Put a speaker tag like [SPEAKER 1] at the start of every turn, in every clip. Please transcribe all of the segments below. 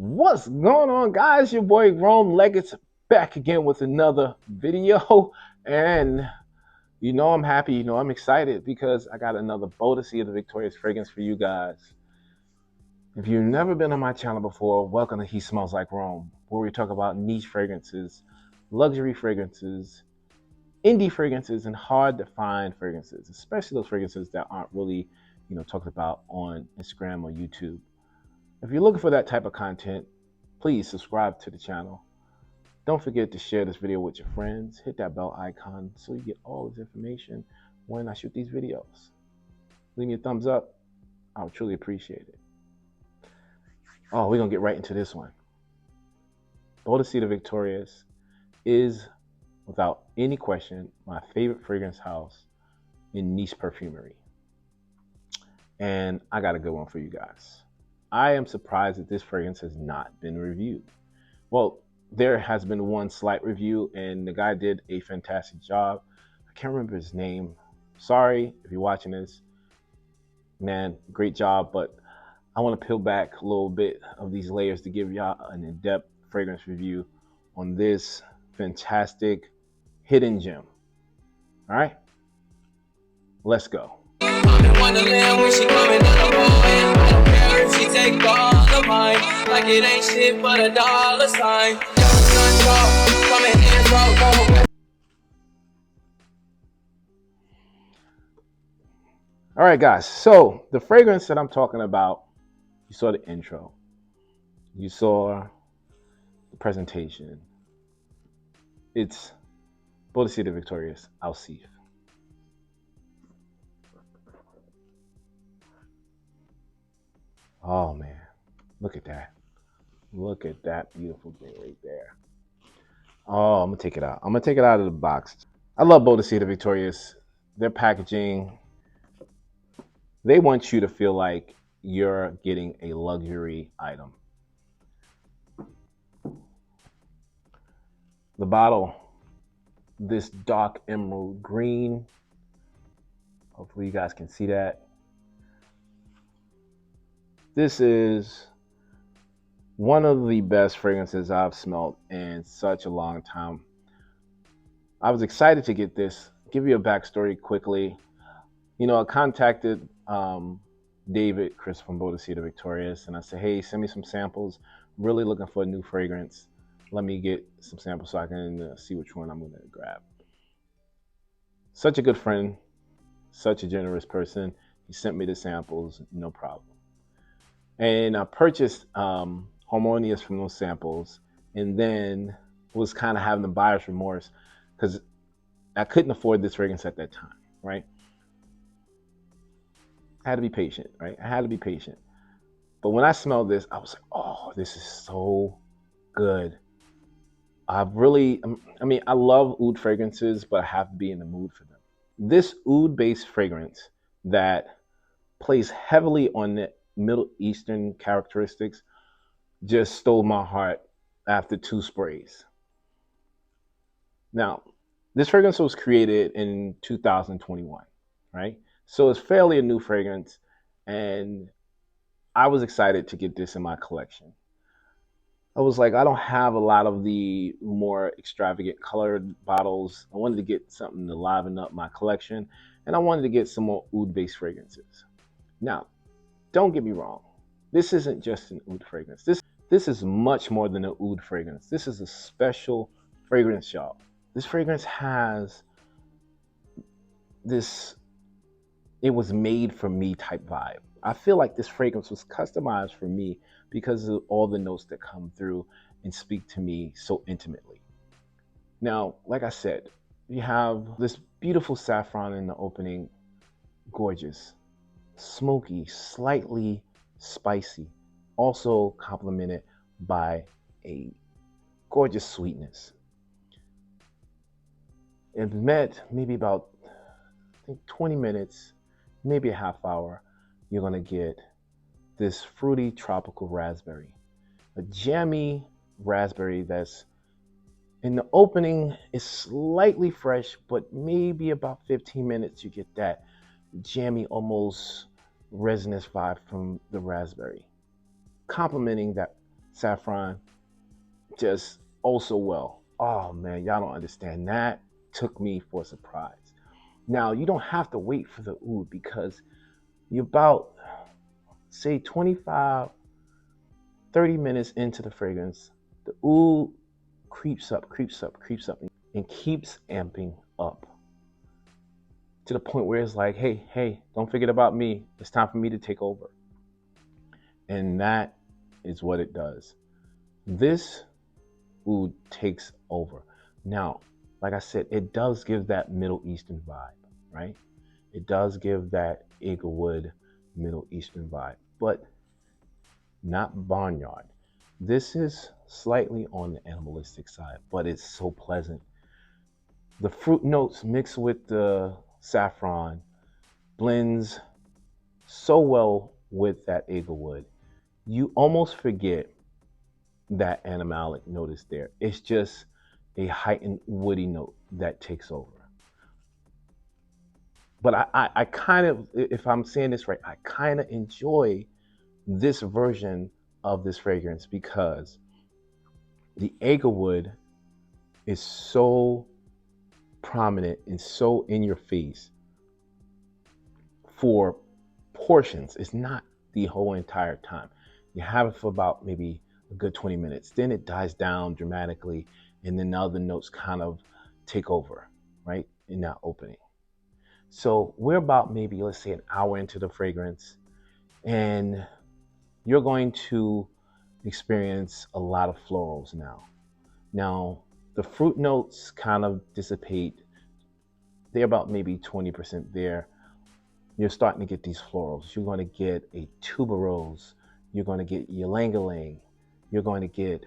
[SPEAKER 1] What's going on, guys? Your boy Rome Leggett's back again with another video. And I'm happy, I'm excited because I got another Boadicea The Victorius fragrance for you guys. If you've never been on my channel before, welcome to He Smells Like Rome, where we talk about niche fragrances, luxury fragrances, indie fragrances, and hard to find fragrances, especially those fragrances that aren't really, talked about on Instagram or YouTube. If you're looking for that type of content, please subscribe to the channel. Don't forget to share this video with your friends. Hit that bell icon so you get all this information when I shoot these videos. Leave me a thumbs up. I would truly appreciate it. Oh, we're going to get right into this one. Boadicea The Victorius is, without any question, my favorite fragrance house in niche perfumery. And I got a good one for you guys. I am surprised that this fragrance has not been reviewed. Well, there has been one slight review and the guy did a fantastic job. I can't remember his name. Sorry if you're watching this. Man, great job, but I want to peel back a little bit of these layers to give y'all an in-depth fragrance review on this fantastic hidden gem. All right, let's go.
[SPEAKER 2] She take all of mine, like it ain't shit but a dollar sign.
[SPEAKER 1] All right, guys, so the fragrance that I'm talking about, you saw the intro, you saw the presentation. It's Boadicea The Victorius Alseif. Oh man, look at that. Look at that beautiful thing right there. Oh, I'm gonna take it out. I'm gonna take it out of the box. I love Boadicea The Victorius. Their packaging, they want you to feel like you're getting a luxury item. The bottle, this dark emerald green. Hopefully you guys can see that. This is one of the best fragrances I've smelled in such a long time. I was excited to get this. Give you a backstory quickly. I contacted Chris from Boadicea The Victorius, and I said, hey, send me some samples. Really looking for a new fragrance. Let me get some samples so I can see which one I'm going to grab. Such a good friend, such a generous person. He sent me the samples, no problem. And I purchased Harmonious from those samples, and then was kind of having the buyer's remorse because I couldn't afford this fragrance at that time, right? I had to be patient, right? I had to be patient. But when I smelled this, I was like, oh, this is so good. I love oud fragrances, but I have to be in the mood for them. This oud-based fragrance that plays heavily on the Middle Eastern characteristics just stole my heart after 2 sprays. Now, this fragrance was created in 2021, right? So it's fairly a new fragrance, and I was excited to get this in my collection. I was like, I don't have a lot of the more extravagant colored bottles. I wanted to get something to liven up my collection, and I wanted to get some more oud-based fragrances. Now, don't get me wrong. This isn't just an oud fragrance. This is much more than an oud fragrance. This is a special fragrance, y'all. This fragrance has this, it was made for me type vibe. I feel like this fragrance was customized for me because of all the notes that come through and speak to me so intimately. Now, like I said, you have this beautiful saffron in the opening, gorgeous, smoky, slightly spicy, also complemented by a gorgeous sweetness. It met maybe about, I think, 20 minutes, maybe a half hour. You're gonna get this fruity tropical raspberry, a jammy raspberry that's in the opening is slightly fresh, but maybe about 15 minutes you get that jammy, almost resinous vibe from the raspberry, complementing that saffron just oh so well. Oh man, y'all don't understand. That took me for a surprise. Now, you don't have to wait for the oud because you're about, say, 25, 30 minutes into the fragrance. The oud creeps up, creeps up, creeps up, and keeps amping up to the point where it's like, hey, hey, don't forget about me. It's time for me to take over. And that is what it does. This oud takes over. Now, like I said, it does give that Middle Eastern vibe, right? It does give that Eaglewood Middle Eastern vibe, but not barnyard. This is slightly on the animalistic side, but it's so pleasant. The fruit notes mixed with the saffron blends so well with that Eaglewood. You almost forget that animalic note is there. It's just a heightened woody note that takes over. But I kind of, if I'm saying this right, I kind of enjoy this version of this fragrance because the Eaglewood is so prominent and so in your face for portions. It's not the whole entire time. You have it for about maybe a good 20 minutes. Then it dies down dramatically, and then the other notes kind of take over, right, in that opening. So we're about maybe, let's say, an hour into the fragrance, and you're going to experience a lot of florals now. Now, the fruit notes kind of dissipate. They're about maybe 20% there. You're starting to get these florals. You're going to get a tuberose. You're going to get ylang-ylang. You're going to get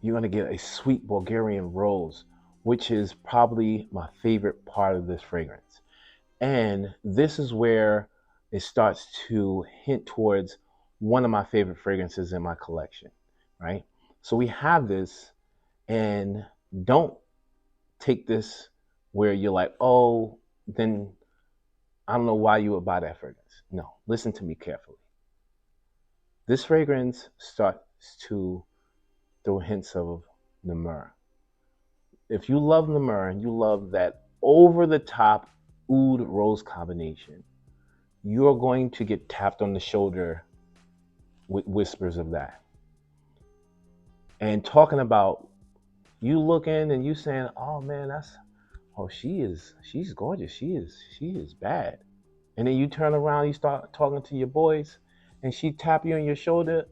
[SPEAKER 1] a sweet Bulgarian rose, which is probably my favorite part of this fragrance. And this is where it starts to hint towards one of my favorite fragrances in my collection, right? So we have this, and don't take this where you're like, oh, then I don't know why you would buy that fragrance. No, listen to me carefully. This fragrance starts to throw hints of Namur. If you love Namur and you love that over the top oud rose combination, you're going to get tapped on the shoulder with whispers of that. And talking about you looking and you saying, oh man, she's gorgeous. She is bad. And then you turn around, you start talking to your boys, and she tap you on your shoulder,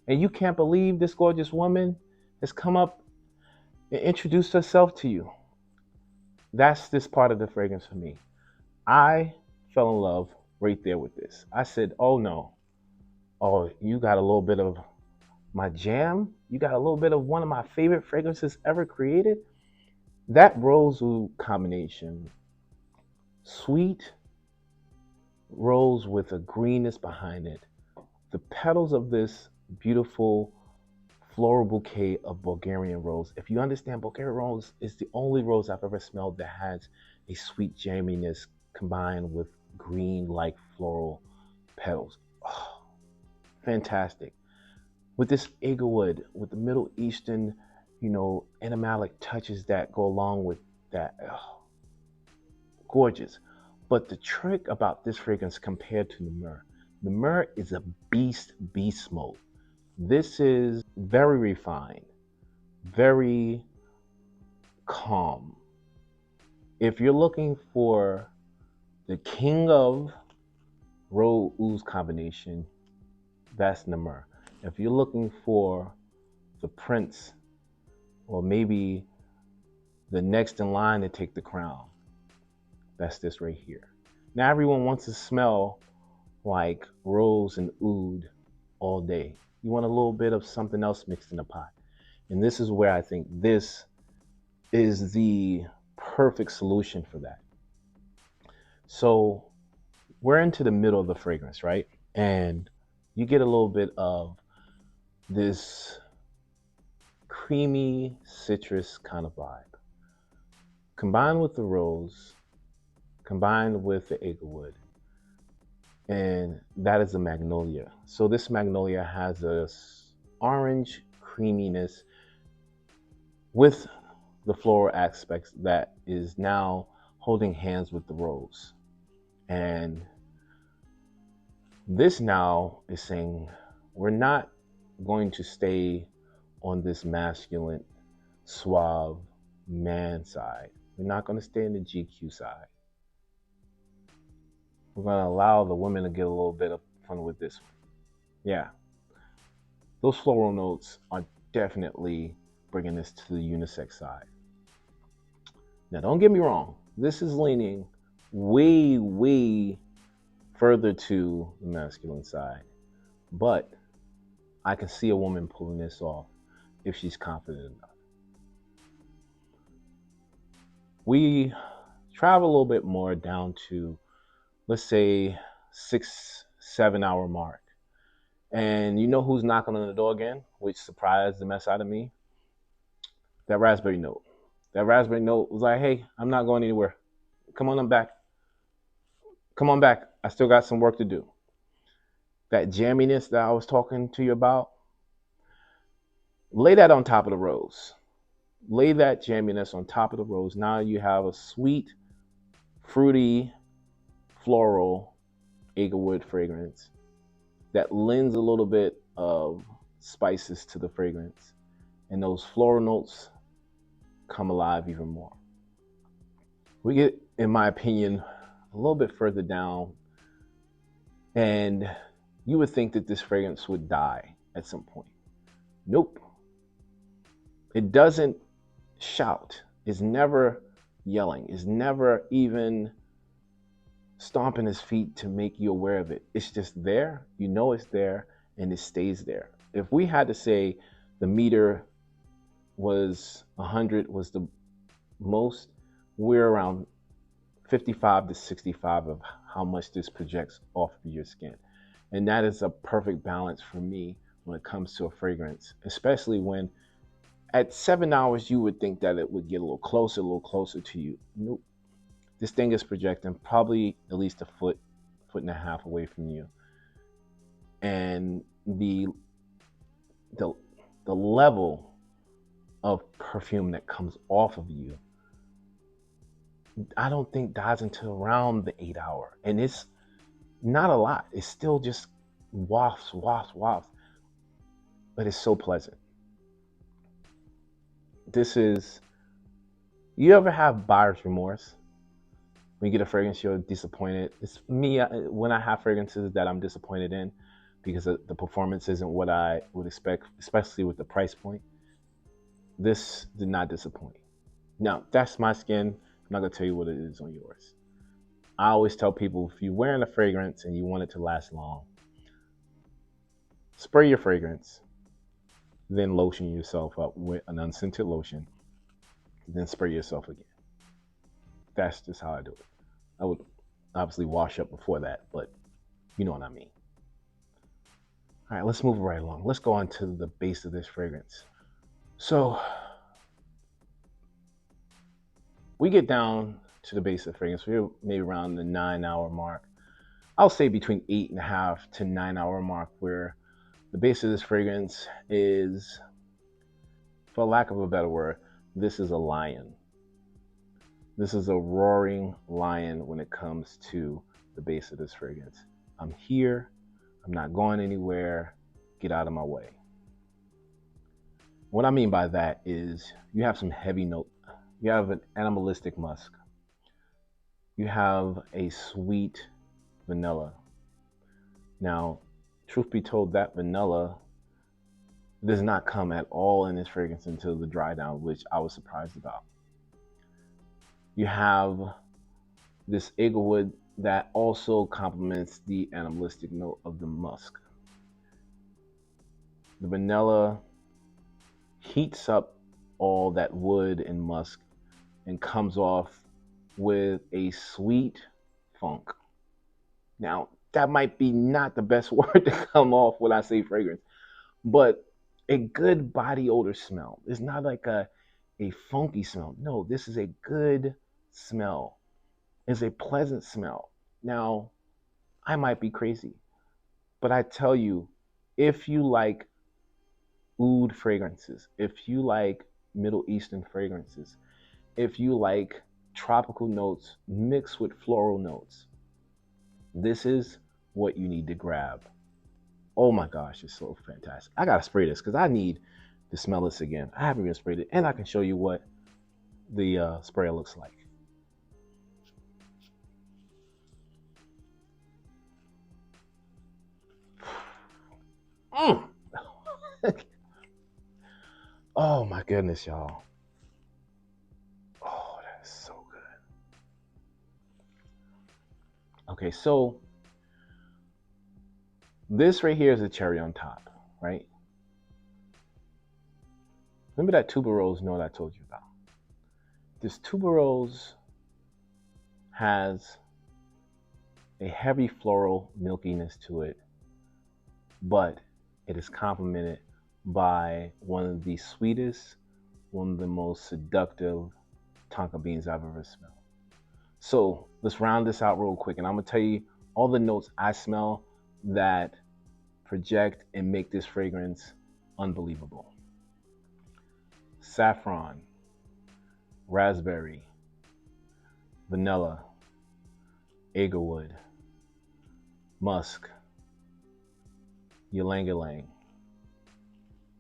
[SPEAKER 1] and you can't believe this gorgeous woman has come up and introduced herself to you. That's this part of the fragrance for me. I fell in love right there with this. I said, oh no. Oh, you got a little bit of my jam? You got a little bit of one of my favorite fragrances ever created? That rose oud combination, sweet rose with a greenness behind it. The petals of this beautiful floral bouquet of Bulgarian rose. If you understand, Bulgarian rose is the only rose I've ever smelled that has a sweet jamminess combined with green-like floral petals. Oh, fantastic. With this Eaglewood, with the Middle Eastern, animalic touches that go along with that. Oh, gorgeous. But the trick about this fragrance compared to Namur is a beast mode. This is very refined, very calm. If you're looking for the king of rose oud combination, that's Namur. If you're looking for the prince, or maybe the next in line to take the crown, that's this right here. Now everyone wants to smell like rose and oud all day. You want a little bit of something else mixed in the pot. And this is where I think this is the perfect solution for that. So we're into the middle of the fragrance, right? And you get a little bit of this creamy citrus kind of vibe. Combined with the rose, combined with the Eaglewood, and that is a magnolia. So this magnolia has a orange creaminess with the floral aspects that is now holding hands with the rose. And this now is saying we're not going to stay on this masculine, suave man side. We're not going to stay in the GQ side. We're going to allow the women to get a little bit of fun with this one. Yeah, those floral notes are definitely bringing this to the unisex side. Now, don't get me wrong. This is leaning way, way further to the masculine side. But I can see a woman pulling this off if she's confident enough. We travel a little bit more down to, let's say, 6-7 hour mark. And you know who's knocking on the door again, which surprised the mess out of me? That raspberry note. That raspberry note was like, hey, I'm not going anywhere. Come on, I'm back. Come on back. I still got some work to do. That jamminess that I was talking to you about, lay that on top of the rose. Lay that jamminess on top of the rose. Now you have a sweet, fruity, floral Eaglewood fragrance that lends a little bit of spices to the fragrance. And those floral notes come alive even more. We get, in my opinion, a little bit further down, and you would think that this fragrance would die at some point. Nope. It doesn't shout. It's never yelling. It's never even stomping his feet to make you aware of it. It's just there. You know it's there, and it stays there. If we had to say the meter was 100 was the most, we're around 55 to 65 of how much this projects off of your skin. And that is a perfect balance for me when it comes to a fragrance, especially when at 7 hours you would think that it would get a little closer to you. Nope. This thing is projecting probably at least a foot and a half away from you. And the level of perfume that comes off of you, I don't think dies until around the 8 hour. And it's not a lot. It's still just wafts. But it's so pleasant. This is, you ever have buyer's remorse? When you get a fragrance, you're disappointed. It's me, when I have fragrances that I'm disappointed in because the performance isn't what I would expect, especially with the price point. This did not disappoint. Now, that's my skin. I'm not going to tell you what it is on yours. I always tell people, if you're wearing a fragrance and you want it to last long, spray your fragrance, then lotion yourself up with an unscented lotion, then spray yourself again. That's just how I do it. I would obviously wash up before that, but you know what I mean. All right, let's move right along. Let's go on to the base of this fragrance. So we get down to the base of the fragrance. We're maybe around the 9 hour mark. I'll say between 8.5 to 9 hour mark, where the base of this fragrance is, for lack of a better word, this is a lion. This is a roaring lion when it comes to the base of this fragrance. I'm here. I'm not going anywhere. Get out of my way. What I mean by that is you have some heavy note. You have an animalistic musk. You have a sweet vanilla. Now, truth be told, that vanilla does not come at all in this fragrance until the dry down, which I was surprised about. You have this Eaglewood that also complements the animalistic note of the musk. The vanilla heats up all that wood and musk and comes off with a sweet funk. Now, that might be not the best word to come off when I say fragrance, but a good body odor smell. It's not like a funky smell. No, this is a good smell. It's a pleasant smell. Now, I might be crazy, but I tell you, if you like oud fragrances, if you like Middle Eastern fragrances, if you like tropical notes mixed with floral notes, this is what you need to grab. Oh my gosh, it's so fantastic. I gotta spray this because I need to smell this again. I haven't even sprayed it, and I can show you what the sprayer looks like. Mm. Oh my goodness, y'all. Oh, that is so good. Okay, so this right here is a cherry on top, right? Remember that tuberose note I told you about? This tuberose has a heavy floral milkiness to it, but it is complemented by one of the sweetest, one of the most seductive tonka beans I've ever smelled. So let's round this out real quick, and I'm gonna tell you all the notes I smell that project and make this fragrance unbelievable. Saffron, raspberry, vanilla, agarwood, musk, ylang ylang,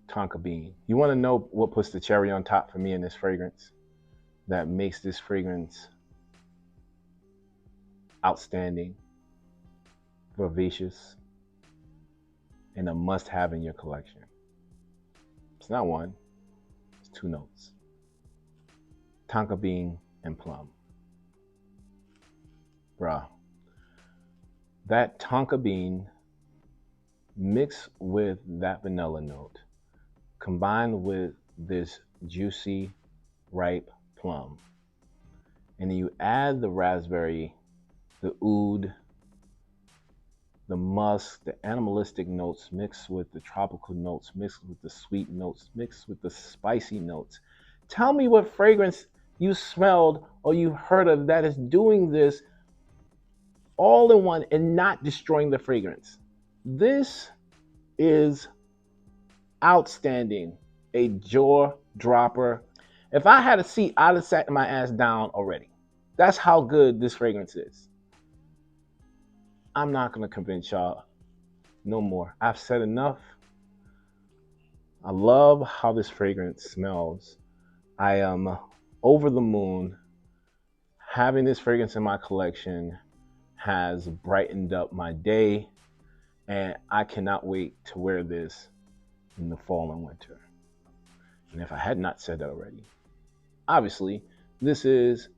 [SPEAKER 1] tonka bean. You want to know what puts the cherry on top for me in this fragrance? That makes this fragrance outstanding, vivacious, and a must-have in your collection. It's not one, it's two notes. Tonka bean and plum. Bruh. That tonka bean mixed with that vanilla note, combined with this juicy, ripe plum, and then you add the raspberry, the oud, the musk, the animalistic notes mixed with the tropical notes, mixed with the sweet notes, mixed with the spicy notes. Tell me what fragrance you smelled or you heard of that is doing this all in one and not destroying the fragrance. This is outstanding, a jaw dropper. If I had a seat, I'd have sat my ass down already. That's how good this fragrance is. I'm not gonna convince y'all no more. I've said enough. I love how this fragrance smells. I am over the moon. Having this fragrance in my collection has brightened up my day, and I cannot wait to wear this in the fall and winter. And if I had not said that already, obviously, this is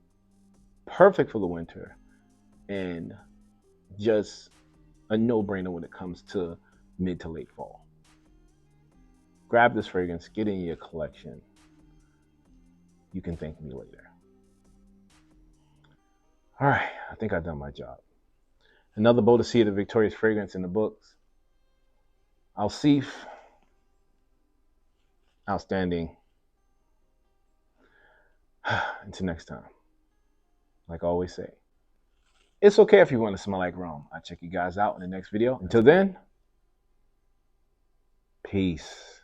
[SPEAKER 1] perfect for the winter and just a no-brainer when it comes to mid to late fall. Grab this fragrance, get it in your collection. You can thank me later. All right, I think I've done my job. Another Boadicea The Victorius fragrance in the books. Alseif, outstanding. Until next time, like I always say, it's okay if you want to smell like Rome. I'll check you guys out in the next video. Until then, peace.